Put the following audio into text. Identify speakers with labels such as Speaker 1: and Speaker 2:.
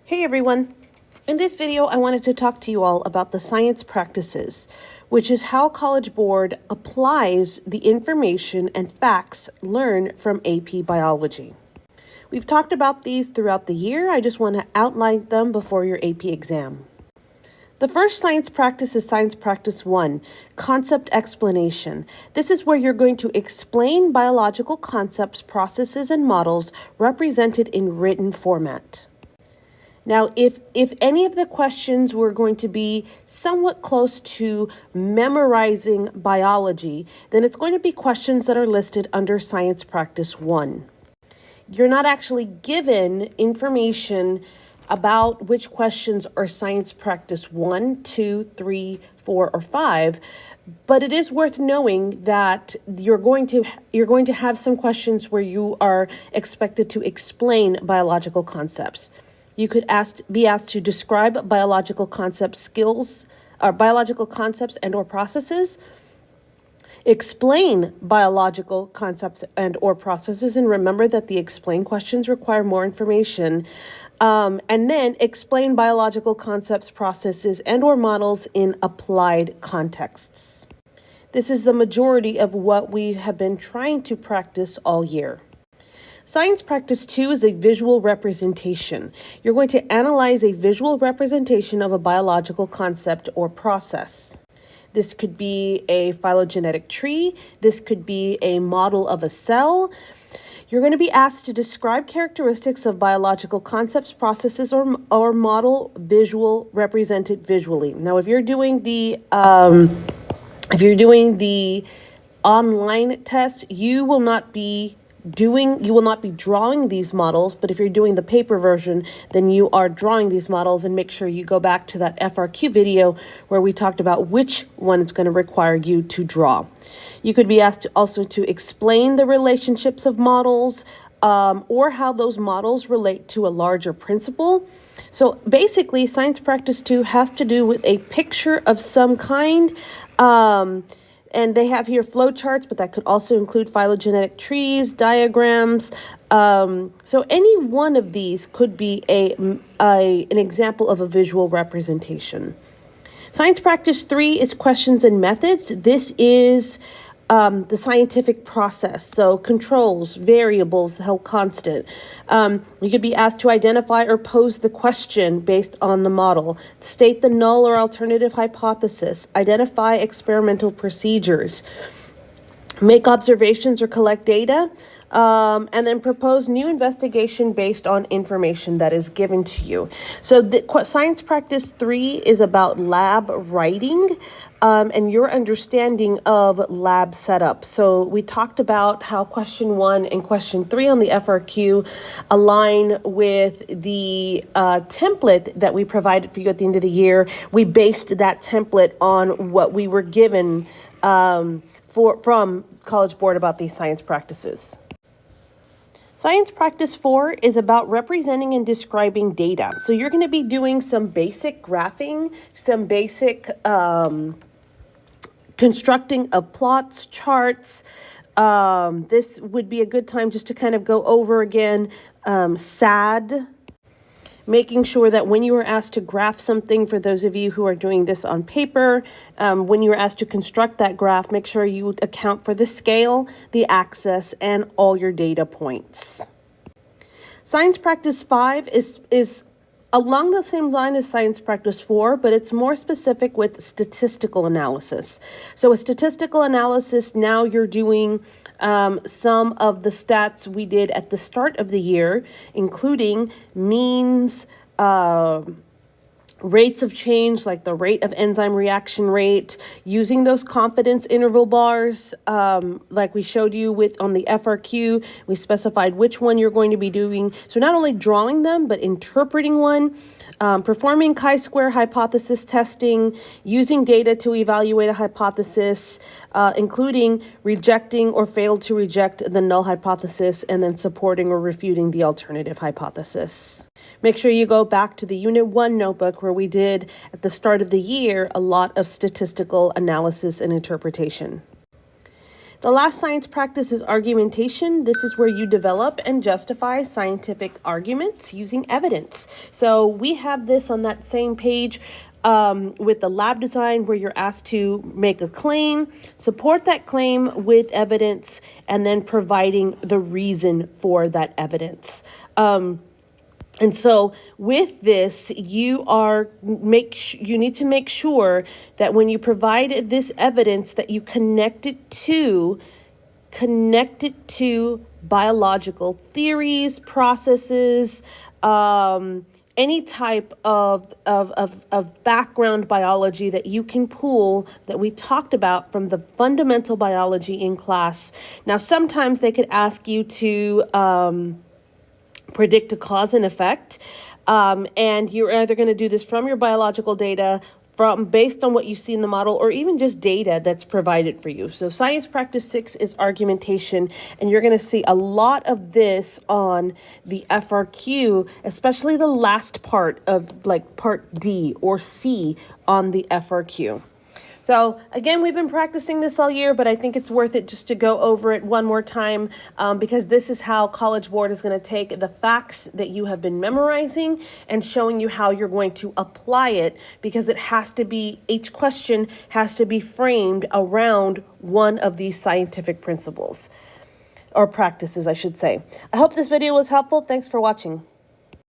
Speaker 1: Hey everyone! In this video, I wanted to talk to you all about the science practices, which is how College Board applies the information and facts learned from AP Biology. We've talked about these throughout the year. I just want to outline them before your AP exam. The first science practice is Science Practice 1, Concept Explanation. This is where you're going to explain biological concepts, processes, and models represented in written format. Now, if any of the questions were going to be somewhat close to memorizing biology, then it's going to be questions that are listed under Science Practice 1. You're not actually given information about which questions are Science Practice 1, 2, 3, 4, or 5, but it is worth knowing that you're going to have some questions where you are expected to explain biological concepts. You could be asked to describe biological concept skills, or biological concepts and or processes, explain biological concepts and or processes, and remember that the explain questions require more information, and then explain biological concepts, processes, and or models in applied contexts. This is the majority of what we have been trying to practice all year. Science Practice 2 is a visual representation. You're going to analyze a visual representation of a biological concept or process. This could be a phylogenetic tree. This could be a model of a cell. You're going to be asked to describe characteristics of biological concepts, processes, or model visual represented visually. Now, if you're doing the online test, you will not be drawing these models, but if you're doing the paper version, then you are drawing these models, and make sure you go back to that FRQ video where we talked about which one is going to require you to draw. You could be asked also to explain the relationships of models, or how those models relate to a larger principle. So basically, Science Practice 2 has to do with a picture of some kind, and they have here flowcharts, but that could also include phylogenetic trees, diagrams. So any one of these could be an example of a visual representation. Science Practice 3 is questions and methods. This is the scientific process. So controls, variables held constant. You could be asked to identify or pose the question based on the model, state the null or alternative hypothesis, identify experimental procedures, make observations or collect data, and then propose new investigation based on information that is given to you. So the Science Practice 3 is about lab writing, and your understanding of lab setup. So we talked about how question 1 and question 3 on the FRQ align with the template that we provided for you at the end of the year. We based that template on what we were given from College Board about these science practices. Science Practice 4 is about representing and describing data. So you're going to be doing some basic graphing, some basic constructing of plots, charts. This would be a good time just to kind of go over again SAD, making sure that when you are asked to graph something, for those of you who are doing this on paper, when you are asked to construct that graph, make sure you account for the scale, the axis, and all your data points. Science Practice 5 is along the same line as Science Practice 4, but it's more specific with statistical analysis. So with statistical analysis, now you're doing some of the stats we did at the start of the year, including means, rates of change, like the rate of enzyme reaction rate, using those confidence interval bars, like we showed you on the FRQ. We specified which one you're going to be doing. So not only drawing them, but interpreting one, performing chi-square hypothesis testing, using data to evaluate a hypothesis, including rejecting or failed to reject the null hypothesis, and then supporting or refuting the alternative hypothesis. Make sure you go back to the Unit 1 notebook where we did, at the start of the year, a lot of statistical analysis and interpretation. The last science practice is argumentation. This is where you develop and justify scientific arguments using evidence. So we have this on that same page with the lab design, where you're asked to make a claim, support that claim with evidence, and then providing the reason for that evidence. And so with this, you need to make sure that when you provide this evidence that you connect it to biological theories, processes, any type of background biology that you can pull that we talked about from the fundamental biology in class. Now, sometimes they could ask you to predict a cause and effect, and you're either going to do this from your biological data, based on what you see in the model, or even just data that's provided for you. So science practice 6 is argumentation, and you're going to see a lot of this on the FRQ, especially the last part of like part D or C on the FRQ. So again, we've been practicing this all year, but I think it's worth it just to go over it one more time, because this is how College Board is going to take the facts that you have been memorizing and showing you how you're going to apply it, because each question has to be framed around one of these scientific principles, or practices, I should say. I hope this video was helpful. Thanks for watching.